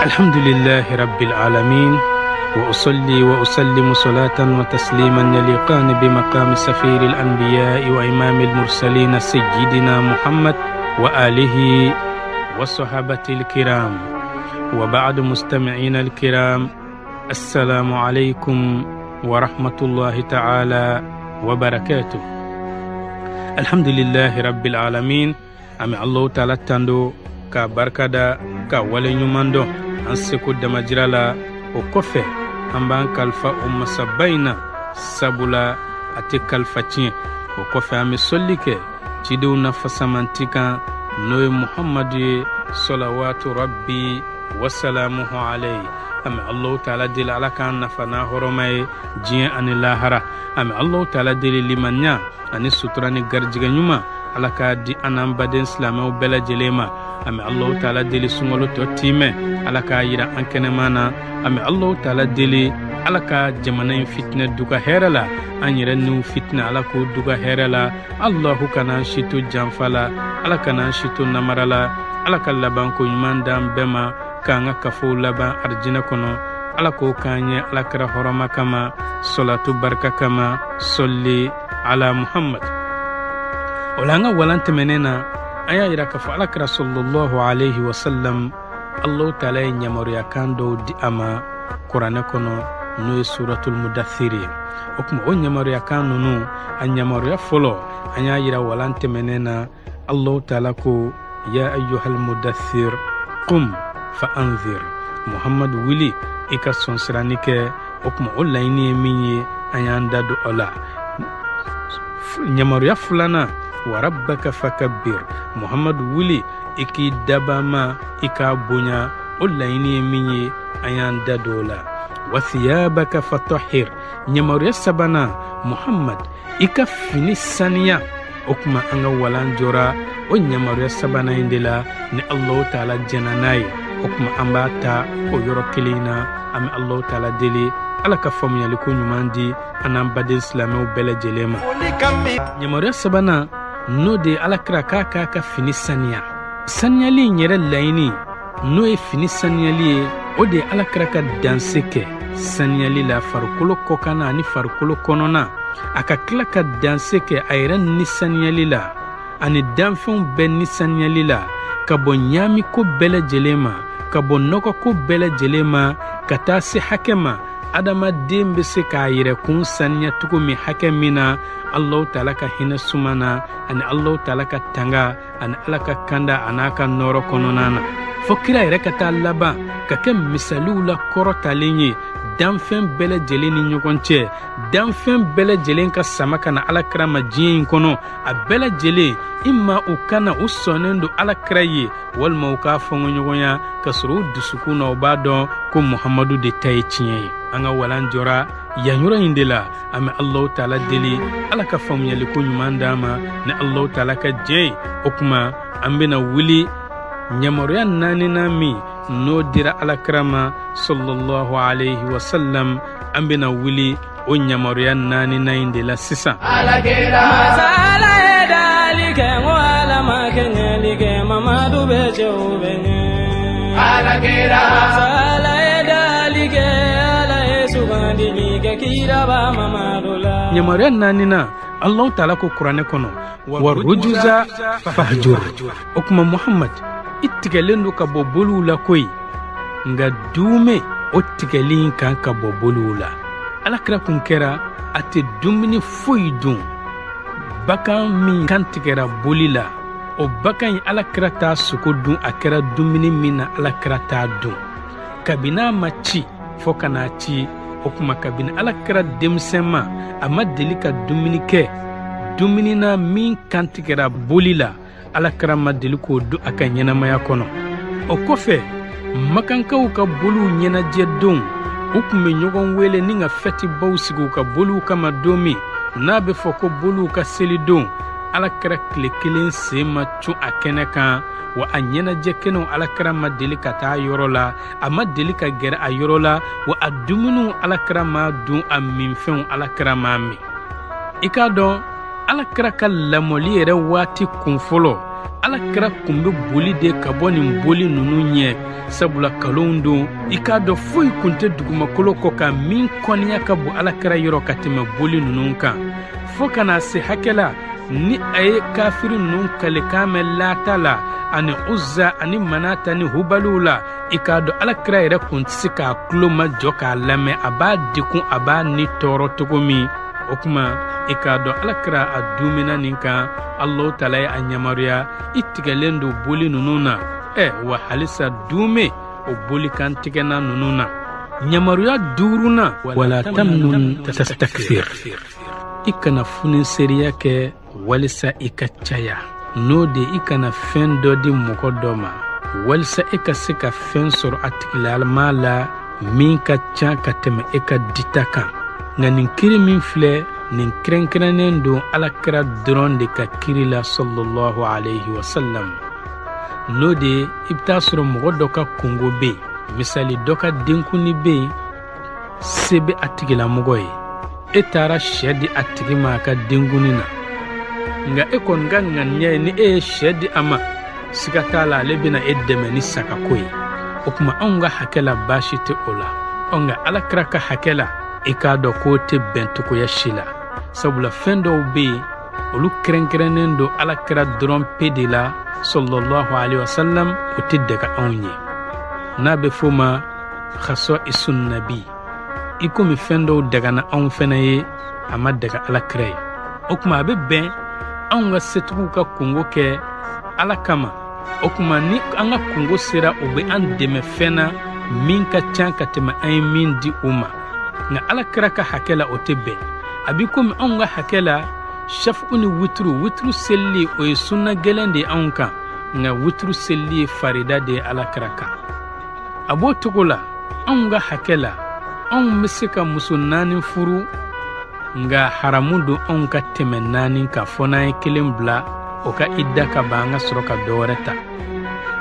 الحمد لله رب العالمين وأصلي وأسلم صلاة وتسليما يليقان بمقام سفير الأنبياء وإمام المرسلين سيدنا محمد وآله وصحبه الكرام. وبعد مستمعين الكرام، السلام عليكم ورحمة الله تعالى وبركاته. الحمد لله رب العالمين. أمي الله تعالى تندو كبركة كوالي نماندو أنسكو دمجرالا وكفة أمبان كالفا سباينا سابولا أتي كالفتين وكفة أمي سوليك تدو نفس منتكا نوي محمد صلوات ربي وسلامه عليه. أمي الله تعالى دل على كان نفنا هرمي جين أن اللاهرة. أمي الله تعالى دل لمنيا أني ستراني غرجغ نيوما على كادي أنام بدن سلامه بلا جليما. أمي الله تعالى دل سمولو توتيمه على كايرا أنكنمانا. أمي الله تعالى دل على كجمانين فتنة دوكا هيرلا أنيرنو فتنة على كو دوكا هيرلا. الله كان شيتو جانفالا على كان شيتو نمرلا على كاللبانكو يمان دام بما كان كفو لبا أرجنا كنو على كو كاني على كرا هرما كما صلاة بركة كما صلي على محمد. ولانغا ولانت مننا أيا يراكفو على كرا صلى الله عليه وسلم. الله تعالى ينمر يكاندو دي أما قرآن كنو نوي سورة المدثر وكما ينمر يكاندو نو أن ينمر يفلو أيا يرا ولانت مننا الله تعالى كو يا أيها المدثر قم فأنذر. محمد ولي إكا سنسرانيك وكما أولا إني مني أياندا دو أولا نمر يفلنا وربك فكبر. محمد ولي إكي دباما إكا بنيا أولا إني مني أياندا دو أولا وثيابك فطهر. نمر يسبنا محمد إكا فيني سانيا وكما أنغا ولان جورا ونمر يسبنا إندلا ني الله تعالى جناناي وكما أمباتا ويورو كلينا. أمي الله تعالى دلي على كفهم يلكو نماندي أنا بدل سلامه بلا جليما. نمر يسبنا نودي على كراكا فيني سانيا سانيا لي نيرا لايني نوي فيني سانيا لي ودي على كراكا دانسيكي سانيا لي لا فاركولو كوكانا ني فاركولو كونونا aka kila ka danse ke ayran ni saniyali la ani danfɛnw bɛɛ ni saniyali la ka bɔ ɲaami ko bɛɛ lajɛlen ma ka bɔ nɔgɔ ko bɛɛ lajɛlen ma ka taa se hakɛ ma adamaden bɛ se k'a yɛrɛ kun saniya cogo min hakɛ min na Allahu taala ka hinɛ suma na ani Allahu taala ka tanga ani Ala ka kanda an'a ka nɔɔrɔ kɔnɔna na fo kira yɛrɛ ka taa laban ka kɛ misaliw la kɔrɔtalen ye danfɛn bɛɛ lajɛlen ni ɲɔgɔn cɛ. danfɛn bɛɛ lajɛlen ka sama ka na alakira ma diɲɛ in kɔnɔ a bɛɛ lajɛlen imma u kana u sɔnnen don alakira ye walima u k'a fɔɲɔgɔnya ka sɔrɔ u dusukun na u b'a dɔn ko Muhamadu de ta ye tiɲɛ ye. an ka walan jɔra yan yɔrɔ in de la an bɛ Allahu taala deli Ala ka faamuyaliko ɲuman d'an ma ni Allahu taala ka diɲɛ ye. o kuma an bɛna wuli ɲamaruya naaninan min n'o dira alakira ma sallallahu alayhi wa sallam. an bɛna wuli o ɲamaruya naaninan in de la sisan. alakira masala ye dali kɛ n ko Ala ma kɛ ɲɛli kɛ Mamadu bɛ cɛw bɛ ɲɛ. alakira masala ye dali kɛ Ala ye sugandili kɛ kira ba Mamadu la. ɲamaruya naaninan Allahu taala ko kuranɛ kɔnɔ wa rujuza fahjur. o kuma Muhammad i tigɛlen do ka bɔ boluw la koyi nga duume o tigɛli kan ka bɔ boluw la. alakira kun kɛra a tɛ dumuni foyi dun bakan min kan tigɛra boli la o bakan in alakira t'a sogo dun a kɛra dumuni min na alakira t'a dun kabin'a ma ci fo ka n'a ci. o kuma kabini alakira denmisɛn ma a ma deli ka dumuni kɛ dumuni na min kan tigɛra boli la alakira ma deli k'o dun a ka ɲɛnamaya kɔnɔ. o kɔfɛ makankaw ka boluw ɲɛnajɛ don u kun bɛ ɲɔgɔn wele ni ka fɛtibaw sigi u ka boluw kama don min n'a bɛ fɔ ko boluw ka seli don alakira tile kelen sen ma cun a kɛnɛ kan wa a ɲɛnajɛ kɛnɛw alakira ma deli ka taa yɔrɔ la a ma deli ka gɛrɛ a yɔrɔ la wa a dumuniw alakira ma dun a minfɛnw alakira ma min. i k'a dɔn alakira ka lamɔli yɛrɛ waati kun fɔlɔ alakira kun bɛ boli de ka bɔ nin boli ninnu ɲɛ sabula kalon don i k'a dɔn foyi kun tɛ dugumakolo kɔ kan min kɔniya ka bon alakira yɔrɔ ka tɛmɛ boli ninnu kan fo kana se hakɛ la ni a ye kafiri ninnu kalikan mɛn Lata la ani Uzza ani Manata ni Hubaliw la i k'a dɔn alakira yɛrɛ kun tɛ se k'a tulo majɔ k'a lamɛn a b'a dekun a b'a ni tɔɔrɔ cogo min o kuma i k'a dɔn alakira a dumina nin kan Allahu Taala ye a yamaruya i tigɛlen don boli ninnu na wa halisa dume o boli kan tigɛna ninnu na yamaruya 5nan wala tamnun tastakthir i kana funiseriya kɛ walisa i ka caya n'o de i kana fɛn dɔ di mɔgɔ dɔ ma walisa i ka se ka fɛn sɔrɔ a tigilama la min ka ca ka tɛmɛ i ka dita kan nka nin kiri min filɛ nin kɛrɛnkɛrɛnnen don alakira dɔrɔn de ka kiri la sallallahu alayhi wa sallam n'o de i bɛ taa sɔrɔ mɔgɔ dɔ ka kongo bɛ yen misali dɔ ka denkunni bɛ yen se bɛ a tigilamɔgɔ ye e taara sɛ di a tigi ma a ka denkunni na nga e kɔni ka ŋaniya ye ni e ye sɛ di a ma siga t'a la ale bɛna e dɛmɛ ni sagako ye o kuma anw ka hakɛ la baasi tɛ o la nka alakira ka hakɛ la i k'a dɔn k'o tɛ bɛn cogoya si la sabula fɛn dɔw bɛ yen olu kɛrɛnkɛrɛnnen don alakira dɔrɔn pe de la sallallahu alaihi wasallam o tɛ daga anw ye n'a bɛ f'o ma khasa'isun nabi i komi fɛn dɔw dagana anw fana ye a ma daga alakira ye o kuma a bɛ bɛn anw ka setigiw ka kungo kɛ ala kama o kuma ni an ka kungo sera o bɛ an dɛmɛ fɛn na min ka ca ka tɛmɛ an ye min di u ma nka alakira ka hakɛ la o tɛ bɛn a bɛ komi anw ka hakɛ la shafu ni wituru selili o ye sunna gɛlɛn de ye anw kan nka wituru selili ye farida de ye alakira kan a b'o cogo la anw ka hakɛ la anw bɛ se ka muso 4 furu nga haramu don anw ka tɛmɛ 4 kan fɔ n'an ye 1 bila o ka idda ka ban an ka sɔrɔ ka dɔ wɛrɛ ta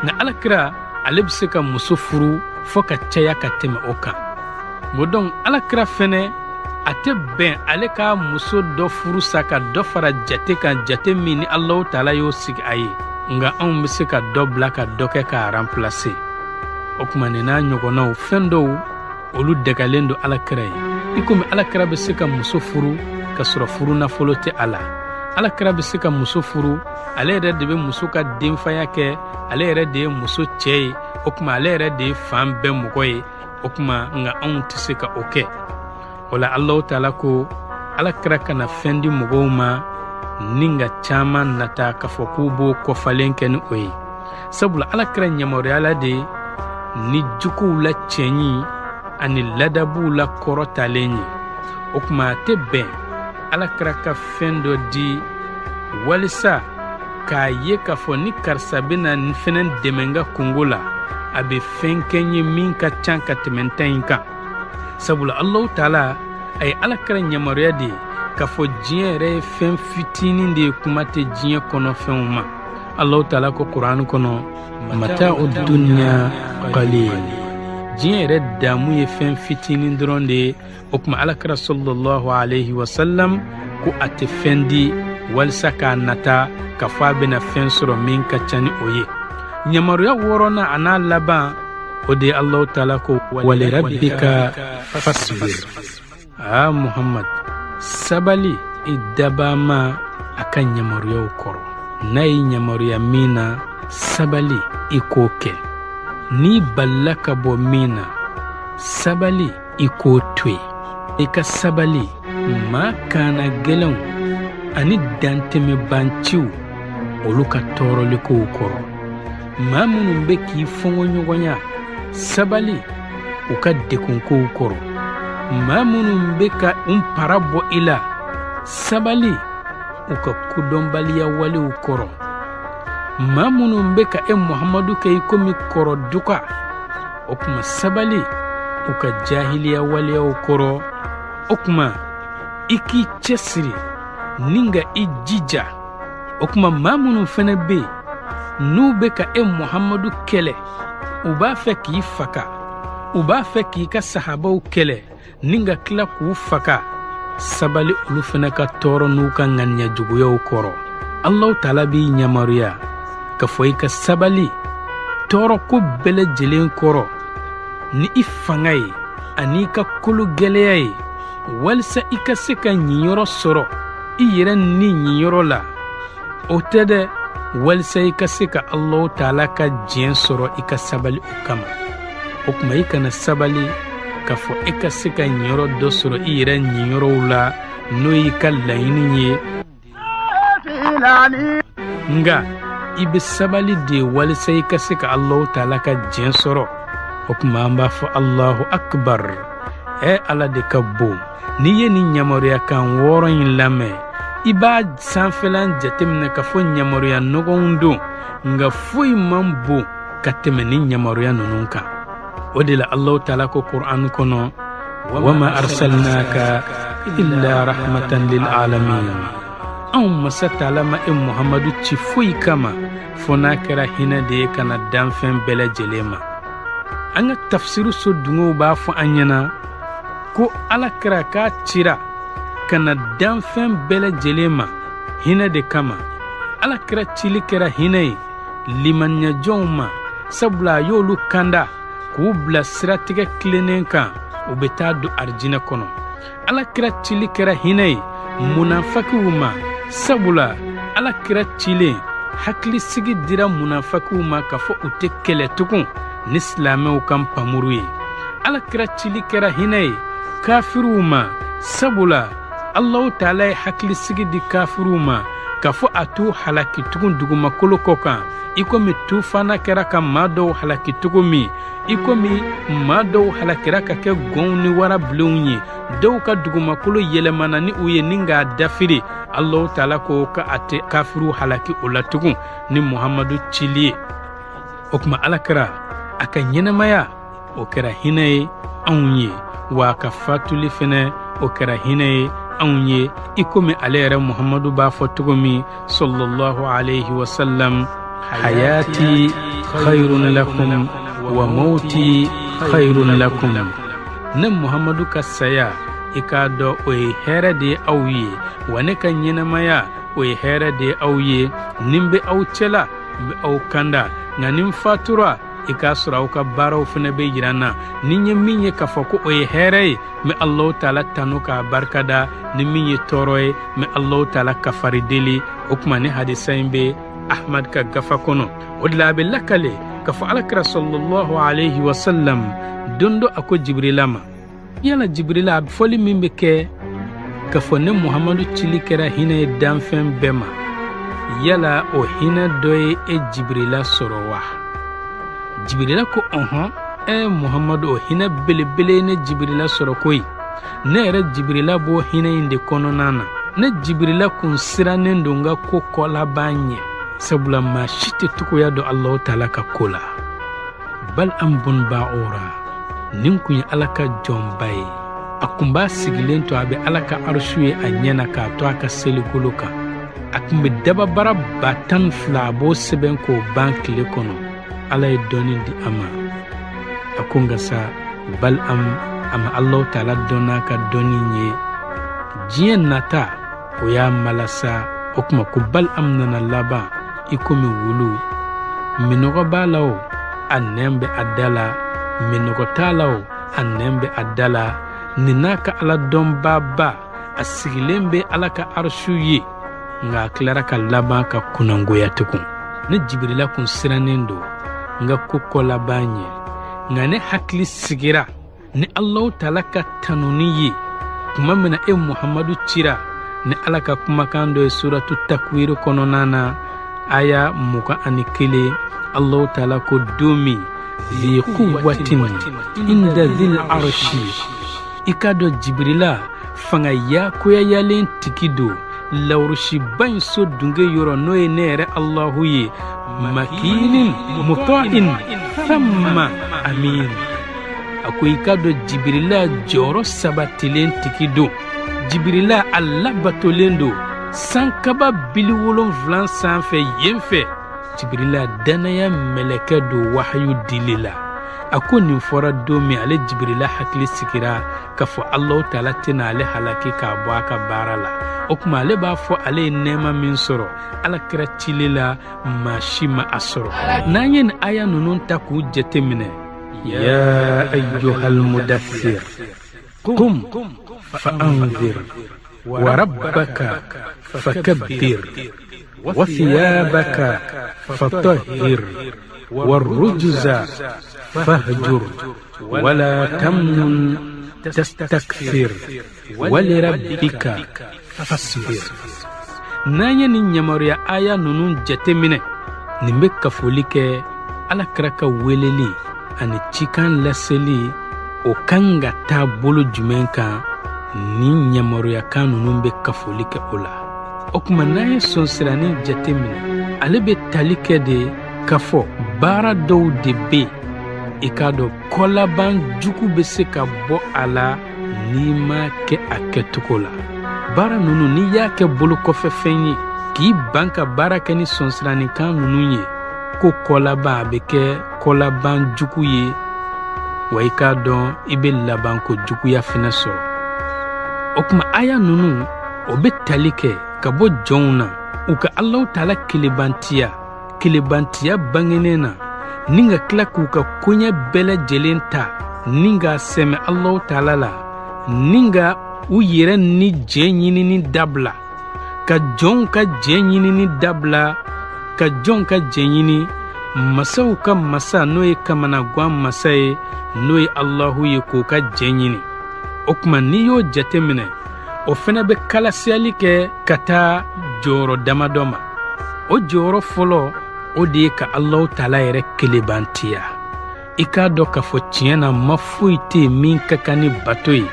nka alakira ale bɛ se ka muso furu fɔ ka caya ka tɛmɛ o kan o donc alakira fɛnɛ a tɛ bɛn ale ka muso dɔ furu sa ka dɔ fara jate kan jate min ni Allahu Taala y'o sigi a ye nga anw bɛ se ka dɔ bila ka dɔ kɛ k'a remplacer o kuma nin n'a ɲɔgɔnnaw fɛn dɔw olu dagalen don alakira ye i komi alakira bɛ se ka muso furu ka sɔrɔ furu nafolo tɛ a la alakira bɛ se ka muso furu ale yɛrɛ de bɛ muso ka denfaya kɛ ale yɛrɛ de ye muso cɛ ye o kuma ale yɛrɛ de ye fan bɛɛ mɔgɔ ye o kuma nka anw tɛ se ka o kɛ o la Allahu Taala ko alakira kana fɛn di mɔgɔw ma ni nka caman nata k'a fɔ k'u b'o kɔfalen kɛ ni o ye sabula alakira yamaruyala de ni juguw la cɛnyi ani ladabuw la kɔrɔtalen ye o kuma a tɛ bɛn alakira ka fɛn dɔ di walisa k'a ye k'a fɔ ni karisa bɛna nin fɛnɛ dɛmɛ n ka kungo la a bɛ fɛn kɛ n ye min ka ca ka tɛmɛ ta in kan sabula Allahu Taala a ye alakira yamaruya de k'a fɔ diɲɛ yɛrɛ ye fɛn fitinin de ye kuma tɛ diɲɛ kɔnɔ fɛnw ma Allahu Taala ko Kuran kɔnɔ mata'ud dunya qalil diɲɛ yɛrɛ damu ye fɛn fitinin dɔrɔn de ye o kuma alakira sallallahu alayhi wa sallam ko a tɛ fɛn di walisa k'a nata k'a fɔ a bɛna fɛn sɔrɔ min ka ca ni o ye yamaruya 6nan a n'a laban o de Allahu Taala ko walirabbika fasbir Muhammad sabali i dabama a ka yamaruyaw kɔrɔ n'a ye yamaruya min na sabali i k'o kɛ ni balla ka bɔ min na sabali i k'o to yen i ka sabali maa kaana gɛlɛnw ani dantɛmɛbanciw olu ka tɔɔrɔlikow kɔrɔ maa minnu bɛ k'i fɔngɔɲɔgɔnya sabali u ka degunkow kɔrɔ maa minnu bɛ ka para bɔ i la sabali u ka kodɔnbaliya walew kɔrɔ maa minnu bɛ ka Muhammadu kɛ i komi kɔrɔ duka o kuma sabali u ka jahiliya waleyaw kɔrɔ o kuma i k'i cɛsiri ni ka i jija o kuma maa minnu fana bɛ yen n'u bɛ ka Muhammadu kɛlɛ u b'a fɛ k'i faga u b'a fɛ k'i ka sahabaw kɛlɛ ni ka tila k'u faga sabali olu fana ka tɔɔrɔ n'u ka ŋaniya juguyaw kɔrɔ Allahu Taala b'i yamaruya ka fɔ i ka sabali tɔɔrɔ ko bɛɛ lajɛlen kɔrɔ ni i fanga ye ani i ka kolo gɛlɛya ye walisa i ka se ka ɲiyɔrɔ sɔrɔ i yɛrɛ ni ɲiyɔrɔ la o tɛ dɛ walisa i ka se ka Allahu Taala ka diɲɛ sɔrɔ i ka sabali o kama o kuma i kana sabali ka fɔ i ka se ka ɲiyɔrɔ dɔ sɔrɔ i yɛrɛ ɲiyɔrɔw la n'o y'i ka laɲini ye nga i bɛ sabali de walisa i ka se ka Allahu Taala ka diɲɛ sɔrɔ o kuma an b'a fɔ Allahu Akbar Ala de ka bon n'i ye nin yamaruya kan 6 in lamɛn i b'a sanfɛlan jateminɛ ka fɔ yamaruya nɔgɔnw don nga foyi man bon ka tɛmɛ nin yamaruya ninnu kan o de la Allahu Taala ko Qur'an kɔnɔ wa ma arsalnaka illa rahmatan lil alamin anw masa Taala ma Muhammadu ci foyi kama fɔ n'a kɛra hinɛ de ye kana danfɛn bɛɛ lajɛlen ma an ka tafsiru so dungow b'a fɔ an ɲɛna ko Ala kɛra k'a cira kana danfɛn bɛɛ lajɛlen ma hinɛ de kama Ala kɛra cili kɛra hinɛ ye limaniɲajɔnw ma sabula a y'olu kanda k'u bila siratigɛ tilennen kan u bɛ taa don arijinɛ kɔnɔ Ala kɛra cili kɛra hinɛ ye munafakiw ma sabula Ala kɛra cilen hakilisigi dira munafakiw ma k'a fɔ u tɛ kɛlɛ tugun ni silamɛw kan pamuru ye Ala kɛra cili kɛra hinɛ ye kafiriw ma sabula Allahu Taala ye hakilisigi di kafiriw ma k'a fɔ a t'u halaki tugun dugumakolo kɔ kan i komi tufana kɛra ka maa dɔw halaki cogo min i komi maa dɔw halakira ka kɛ gɔnw ni warabilenw ye dɔw ka dugumakolo yɛlɛmana ni u ye ni k'a dafiri Allahu Taala ko ka a tɛ kafiriw halaki o la tugun ni Muhamadu cili ye o kuma Ala kɛra a ka ɲɛnamaya o kɛra hinɛ ye anw ye wa a ka fatuli fɛnɛ o kɛra hinɛ ye anw ye i komi ale yɛrɛ Muhamadu b'a fɔ cogo min sallallahu alayhi wa sallam hayati khayrun lakum wa mauti khayrun lakum ne Muhamadu ka saya i k'a dɔn o ye hɛrɛ de ye aw ye wa ne ka ɲɛnamaya o ye hɛrɛ de ye aw ye nin bɛ aw cɛla n bɛ aw kanda nka nin fatura i k'a sɔrɔ aw ka baaraw fana bɛ yira n na ni n ye min ye k'a fɔ ko o ye hɛrɛ ye n bɛ Allahu Taala tanu k'a barikada ni min ye tɔɔrɔ ye n bɛ Allahu Taala kafari deli o kuma ni hadisa in bɛ Ahmad ka gafa kɔnɔ o de la a bɛ lakale k'a fɔ Alakira sallallahu alayhi wa sallam don dɔ a ko Jibrila ma yala Jibrila a fɔli min bɛ kɛ k'a fɔ ne Muhamadu cili kɛra hinɛ ye danfɛn bɛɛ ma yala o hinɛ dɔ ye e Jibrila sɔrɔ wa Jibrila ko Muhamadu o hinɛ belebele ne Jibrila sɔrɔ koyi ne yɛrɛ Jibrila b'o hinɛ in de kɔnɔna na ne Jibrila kun sirannen don n ka ko kɔlaban ɲɛ sabula maa si tɛ cogoya dɔn Allahu Taala ka ko la Bal'am bun Ba'ura nin kun ye Ala ka jɔnba ye a kun b'a sigilen to a bɛ Ala ka arshu ye a ɲɛna k'a to a ka selikolo kan a kun bɛ dababara 12 a b'o sɛbɛn k'o ban tile kɔnɔ Ala ye dɔnni di a ma a ko nka sa Bal'am a ma Allahu Taala dɔn n'a ka dɔnni ye diɲɛ nata o y'a malasa o kuma ko Bal'am nana laban i komi wulu minɔgɔ b'a la o a nɛn bɛ a da la minɔgɔ t'a la o a nɛn bɛ a da la nin n'a ka Ala dɔnbaaba a sigilen bɛ Ala ka arshu ye nka a tilara ka laban ka kunangoya tugun ne Jibrila kun sirannen don n ka ko kɔ laban ɲɛ nka ne hakili sigira ni Allahu Taala ka tanuni ye tuma min na Muhamadu cira ni Ala ka kumakan dɔ ye suratu takwir kɔnɔna na aya 21 Allahu Taala ko don min zi quwwatin inda zil arshi i ka dɔn Jibrila fanga yakoyayalen tigi don lawurushiba in so dunge yɔrɔ n'o ye ne yɛrɛ Allahu ye makinin muta'in thamma amin a ko i ka dɔn Jibrila jɔyɔrɔ sabatilen tigi don Jibrila a labatolen don sankaba bili 7 sanfɛ yen fɛ Jibrila danaya mɛlɛkɛ don wahayu dili la ako nin fɔra don min ale Jibrila hakili sigira k'a fɔ Allahu Taala tɛna ale halaki k'a bɔ a ka baara la. O kuma ale b'a fɔ ale ye nɛɛma min sɔrɔ Alakira cili la maa si ma a sɔrɔ. N'an ye nin aya ninnu ta k'u jate minɛ, ya ayyuhal mudaththir qum fa'anzir wa rabbaka fakabbir wa thiyabaka fatahhir والرجز فاهجر ولا تمنن تستكثر ولربك فاصبر. N'an ni ɲamariya aya ninnu jateminɛ, nin bɛ kafoli kɛ Alakira ka weleli ani cikan laseli o kan ka taa bolo jumɛn kan ni ɲamariyakan ninnu bɛ kafoli kɛ o la. O kuma n'an ye sɔnsirani jateminɛ, ale bɛ tali kɛ de k'a fɔ baara dɔw de bɛ i k'a dɔn kɔlaban jugu bɛ se ka bɔ a la n'i ma kɛ a kɛcogo la. Baara ninnu n'i y'a kɛ bolo kɔfɛ fɛn ye k'i ban ka baara kɛ ni sɔnsiranikan ninnu ye, ko kɔlaban a bɛ kɛ kɔlaban jugu ye, wa i k'a dɔn i bɛ laban ko juguya fana sɔrɔ. O kuma aya ninnu o bɛ tali kɛ ka bɔ jɔnw na u ka Allahu Taala kelebantiya bangenen na, ni ka tila k'u ka koɲɛ bɛɛ lajɛlen ta ni ka sɛmɛ Allahu Taala la, ni ka u yɛrɛ ni jɛn ɲinini dabila, ka jɔnw ka jɛn ɲinini dabila, ka jɔnw ka jɛn ɲini masaw ka masa n'o ye kamanagan masa ye, n'o ye Allahu ye k'o ka jɛn ɲini. O kuma n'i y'o jate minɛ, o fana bɛ kalasiyali kɛ ka taa jɔyɔrɔ damadɔ ma. O jɔyɔrɔ fɔlɔ o de ye ka Allahu Taala yɛrɛ kelebantiya. I k'a dɔn k'a fɔ tiɲɛ na ma foyi tɛ yen min ka kan ni bato ye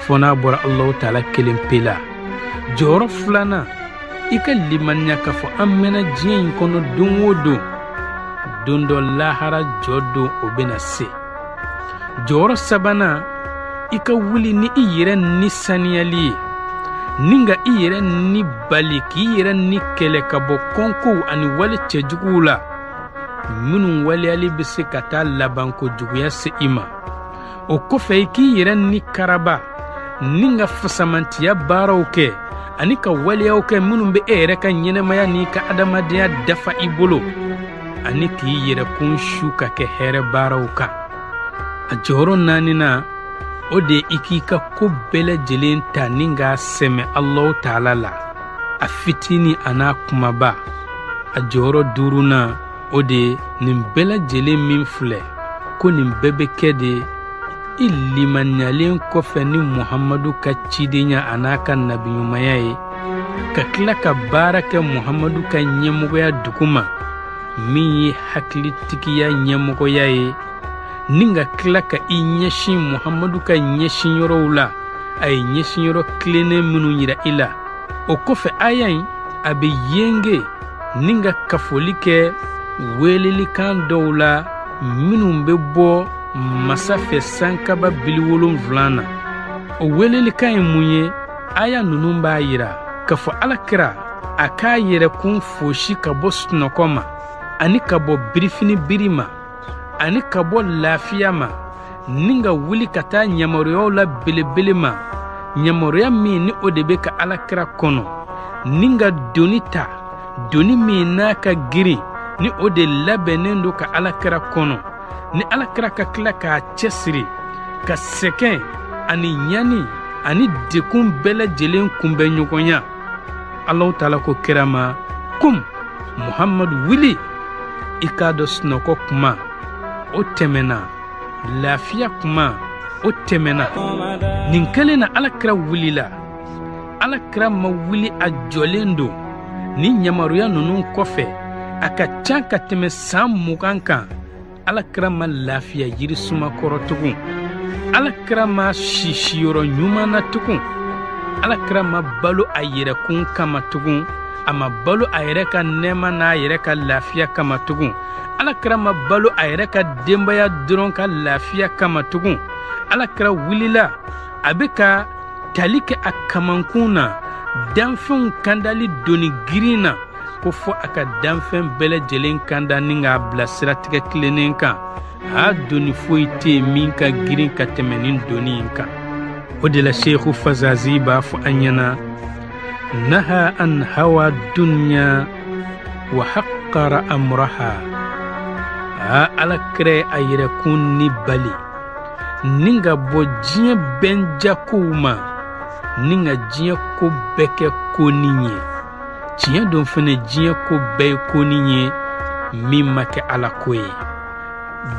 fɔ n'a bɔra Allahu Taala kelen pe la. Jɔyɔrɔ filanan, i ka limaniya k'a fɔ an mɛnna diɲɛ in kɔnɔ don o don, don dɔ lahara jɔ don o bɛna se. Jɔyɔrɔ sabanan, i ka wuli ni i yɛrɛ ni saniyali ye, ni ka i yɛrɛ ni bali k'i yɛrɛ ni kɛlɛ ka bɔ kɔnkow ani wale cɛjuguw la minnu waleyali bɛ se ka taa labanko juguya se i ma. O kɔfɛ i k'i yɛrɛ ni karaba ni ka fasamantiya baaraw kɛ ani ka waleyaw kɛ minnu bɛ e yɛrɛ ka ɲɛnɛmaya n'i ka adamadenya dafa i bolo, ani k'i yɛrɛ kun su ka kɛ hɛrɛ baaraw kan. A jɔyɔrɔ naaninan, o de i k'i ka ko bɛɛ lajɛlen ta ni k'a sɛmɛ Allahu Taala la, a fitini a n'a kumaba. A jɔyɔrɔ duurunan, o de nin bɛɛ lajɛlen min filɛ ko nin bɛɛ bɛ kɛ de i limaniyalen kɔfɛ ni Muhamadu ka cidenya a n'a ka nabiɲumanya ye, ka tila ka baara kɛ Muhamadu ka ɲɛmɔgɔya duguma min ye hakilitigiya ɲɛmɔgɔya ye, ni ka tila ka i ɲɛsin Muhamadu ka ɲɛsinyɔrɔw la, a ye ɲɛsinyɔrɔ tilennen minnu yira i la. O kɔfɛ aya in a bɛ yenge ni ka kafoli kɛ welelikan dɔw la minnu bɛ bɔ masa fɛ sankaba bili 7 na. O welelikan ye mun ye? Aya ninnu b'a yira k'a fɔ Alakira a k'a yɛrɛkun fosi ka bɔ sunɔgɔ ma, ani ka bɔ birifini biri ma, ani ka bɔ lafiya ma, ni ka wuli ka taa ɲamariyaw la belebele ma, ɲamariya min ni o de bɛ ka Alakira kɔnɔ, ni ka doni ta, doni min n'a ka girin ni o de labɛnnen don ka Alakira kɔnɔ, ni Alakira ka tila k'a cɛsiri ka sɛgɛn ani ɲani ani dekun bɛɛ lajɛlen kunbɛ ɲɔgɔnya. Allahu Taala ko kira ma, kum Muhamadu wuli, i k'a dɔn sunɔgɔ kuma o tɛmɛna, lafiya kuma o tɛmɛna. Nin kɛlen na Alakira wulila. Alakira ma wuli a jɔlen don ni ɲamariya ninnu kɔfɛ a ka ca ka tɛmɛ san 20 kan. Alakira ma lafiya yirisuma kɔrɔ tugun, Alakira ma sisiyɔrɔ ɲuman na tugun, Alakira ma balo a yɛrɛkun kama tugun, a ma balo a yɛrɛ ka nɛɛma n'a yɛrɛ ka lafiya kama tugun, Alakira ma balo a yɛrɛ ka denbaya dɔrɔn ka lafiya kama tugun. Alakira wulila a bɛ ka tali kɛ a kamankun na, danfɛnw kandali doni girin na, ko fo aka danfɛn bɛɛ lajɛlen kanda ni k'a bila siratigɛ tilennen kan a doni foyi tɛ min ka girin ka tɛmɛ nin doni in kan. O de la Sheikhu Fazazi b'a fɔ an ɲɛna naha an hawa dunya wa haqqara amraha. Alakira a yɛrɛkun ni bali ni ka bɔ diɲɛ bɛnjakow ma ni ka diɲɛ ko bɛɛ kɛ konin ye. Tiɲɛ don fɛnɛ diɲɛ ko bɛɛ ye konin ye min ma kɛ Ala ko ye.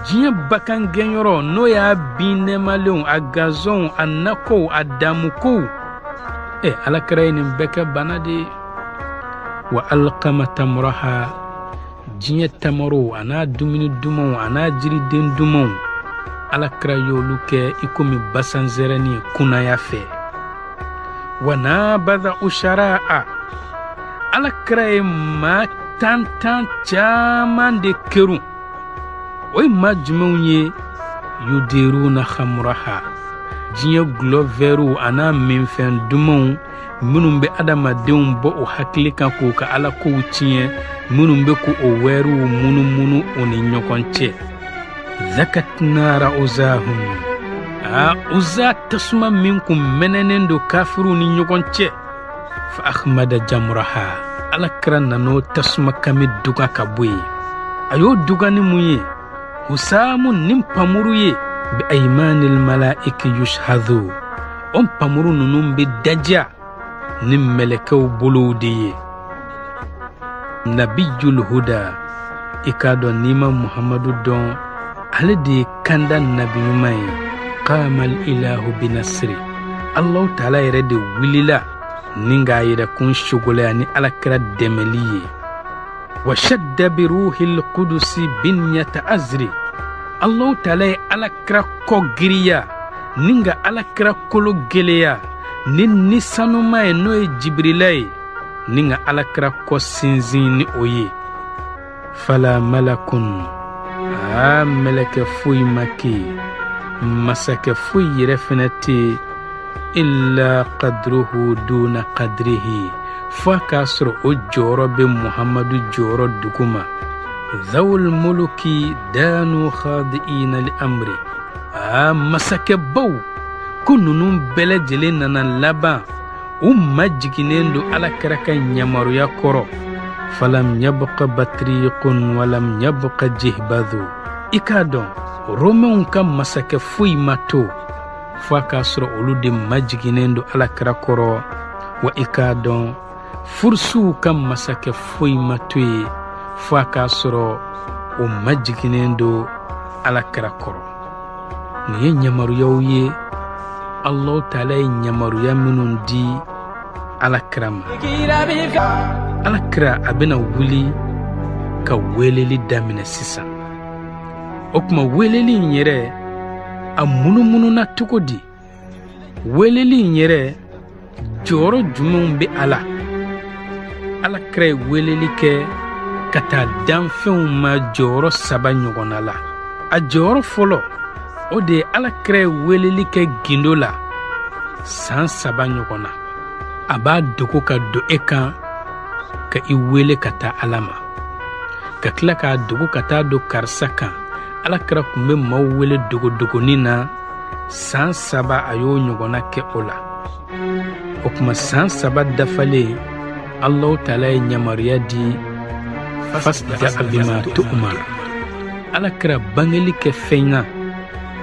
Diɲɛ bakan gɛnyɔrɔ n'o y'a bin nɛmalenw a gazɔnw a nakow a damukow Alakira ye nin bɛɛ kɛ bana de. Wa alqama tamraha diɲɛ tamarow a n'a dumuni dumanw a n'a jiriden dumanw Alakira y'olu kɛ i komi basanzɛrɛni kunaya fɛ. Wa nabadha ushara'a Alakira ye maa tantan caman de kɛru. O ye maa jumɛnw ye yudiruna khamraha diɲɛ gulɔ vɛriw a n'a minfɛn dumanw minnu bɛ adamadenw bɔ o hakili kan k'o ka Ala kow tiɲɛ minnu bɛ k'o wɛriw munumunu o ni ɲɔgɔn cɛ. Zakat nara uzahum uza tasuma min kun mɛnɛnen do kafiru ni ɲɔgɔn cɛ. Fa akhmada jamraha Alakira nan'o tasuma kami duga ka bɔ ye. A y'o duga ni mun ye husamu nin pamuru ye bi aymanil malaiki yushhadu. On pamuru ninnu bɛ daja ni mɛlɛkɛw bolow de ye. Nabiyul huda i k'a dɔn n'i ma Muhamadu dɔn ale de ye kanda nabi ɲuman ye. Qamal ilahu binasri Allahu Taala yɛrɛ de wulila ni k'a yɛrɛ kun sogolaya ni Alakira dɛmɛli ye. Wa shadda bi ruhil qudusi binyata azri Allahu Taala ye Alakira kɔ giriya ni ka Alakira kolo gɛlɛya ni sanuma ye n'o ye Jibrila ye ni ka Alakira kɔ sinsin ni o ye. Fala malakun mɛlɛkɛ foyi ma kɛ masakɛ foyi yɛrɛ fɛnɛ tɛ illa qadruhu duna qadrihi fo k'a sɔrɔ o jɔyɔrɔ bɛ Muhamadu jɔyɔrɔ duguma. Zawul muluki danu khadi'ina li amri masakɛbaw ko ninnu bɛɛ lajɛlen nana laban u majiginen do Alakira ka yamaruya kɔrɔ. Falam yabqa batriqun walam yabqa jihbadhu i k'a dɔn Romainw ka masakɛ foyi ma to fo k'a sɔrɔ olu de majiginen do Alakira kɔrɔ. Wa i k'a dɔn Fursuw ka masakɛ foyi ma to ye fo k'a sɔrɔ o majiginen do Alakira kɔrɔ. Nin ye yamaruyaw ye Allahu Taala ye yamaruya minnu di Alakira ma. Alakira a bɛna wuli ka weleli daminɛ sisan. O kuma weleli in yɛrɛ a munumununa cogo di? Weleli in yɛrɛ jɔyɔrɔ jumɛnw bɛ a la? Alakira ye weleli kɛ ka taa danfɛnw ma jɔyɔrɔ 3 ɲɔgɔnna la. A jɔyɔrɔ fɔlɔ o de ye Alakira ye weleli kɛ gindo la san 3 ɲɔgɔnna. A b'a dogo ka don e kan ka i wele ka taa Ala ma. Ka tila k'a dogo ka taa don karisa kan. Alakira kun bɛ maaw wele dogodogonin na san 3 a y'o ɲɔgɔnna kɛ o la. O kuma san 3 dafalen Allahu Taala ye yamaruya di fasda bima tu'mar. Alakira bangeli kɛ fɛn na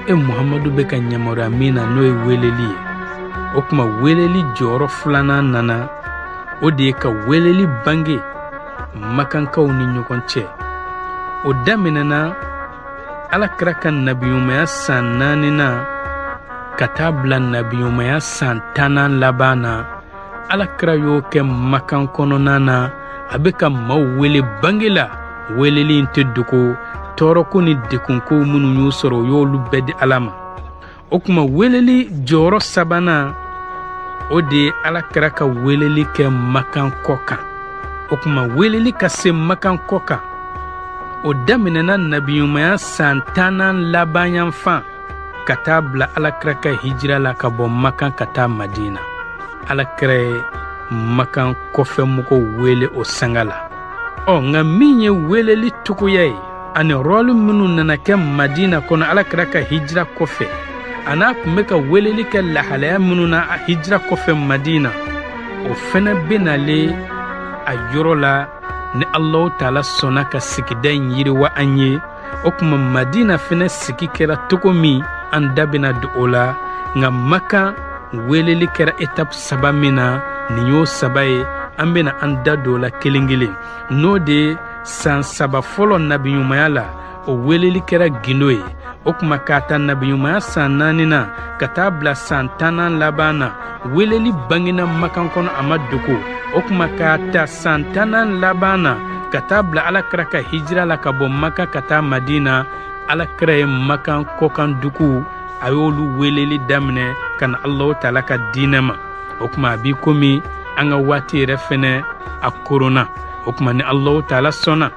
Muhamadu bɛ ka yamaruya min na n'o ye weleli ye. O kuma weleli jɔyɔrɔ 2nan nana o de ye ka weleli bange makankaw ni ɲɔgɔn cɛ. O daminɛna Alakira ka nabiyumaya san 4nan ka taa bila nabiyumaya san 10nan laban na. Alakira y'o kɛ makan kɔnɔna na a bɛ ka maaw wele bange la. Weleli in tɛ dogo tɔɔrɔko ni dekunko minnu y'u sɔrɔ o y'olu bɛɛ di Ala ma. O kuma weleli jɔyɔrɔ 3nan o de ye Alakira ka weleli kɛ makan kɔ kan. O kuma weleli ka se makan kɔ kan o daminɛna nabiyumaya san 10nan laban yan fan ka taa bila Alakira ka hijira la ka bɔ Makan ka taa Madina. Alakira ye Makan kɔfɛ mɔgɔw wele o sanga la. nga min ye weleli tukuya ye ani rɔlu minnu nana kɛ Madina kɔnɔ Alakira ka hijira kɔfɛ ana kun bɛ ka weleli kɛ lahalaya minnu na a hijira kɔfɛ Madina o fɛnɛ benale a yɔrɔ la ni Allahu Taala sɔnna ka sigida in yiriwa an ye o kuma Madina fɛnɛ sigi kɛra togo min an da bena don o la nga Maka weleli kɛra étape 3 min na nin y'o 3 ye an bena an da don la kelen kelen n'o de san 3 fɔlɔ nabiɲumanya la o weleli kɛra gindo ye o kuma k'a ta nabiɲumanya san 4 na ka taa bila san 10 laban na weleli bangina Makan kɔnɔ a ma dogo o kuma k'a ta san 10 laban na ka taa bila Alakira ka hijira la ka bɔ Maka ka taa Madina Alakira ye Makan kɔkan dugu a y'olu weleli daminɛ ka na Allahu Taala ka diinɛ ma o kuma a b'i komi an ka waati yɛrɛ fɛnɛ a korona o kuma ni Allahu Taala sɔnna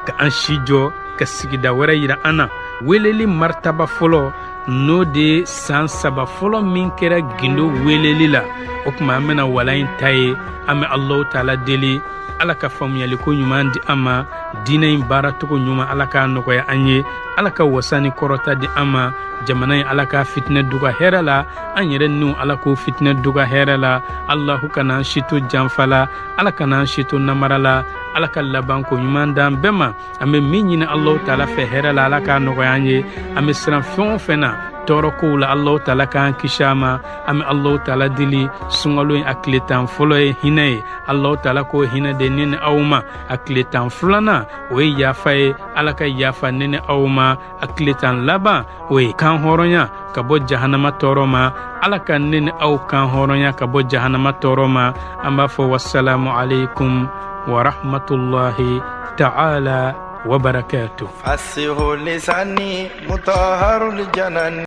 ka an si jɔ ka sigida wɛrɛ yira an na weleli martaba fɔlɔ n'o de san 3 fɔlɔ min kɛra gindo weleli la o kuma an bɛna wala in ta ye an bɛ Allahu Taala deli Ala ka faamuyaliko ɲuman di an ma diinɛ in baaracogo ɲuman Ala k'a nɔgɔya an ye Ala ka wasa ni kɔrɔta di an ma jamana in Ala ka fitinɛ duga hɛrɛ la an yɛrɛ niw Ala k'o fitinɛ duga hɛrɛ la Allahu kana an si to janfa la Ala kana an si to namara la Ala ka labanko ɲuman d'an bɛɛ ma an bɛ min ɲini Allahu Taala fɛ hɛrɛ la Ala k'a nɔgɔya an ye an bɛ siran fɛn o fɛn na tɔɔrɔkow la Allahu Taala k'an kisi a ma an bɛ Allahu Taala deli sunkalo in a tile 10 fɔlɔ ye hinɛ ye Allahu Taala k'o hinɛ de ne ni aw ma a tile 10 filanan o ye yafa ye Ala ka yafa ne ni aw ma a tile 10 laban o ye kan hɔrɔnya ka bɔ jahanama tɔɔrɔ ma Ala ka ne ni aw kan hɔrɔnya ka bɔ jahanama tɔɔrɔ ma an b'a fɔ wassalamu alaikum wa rahmatullahi ta'ala wa barakatuh. Fasihu lisani mutahharul janan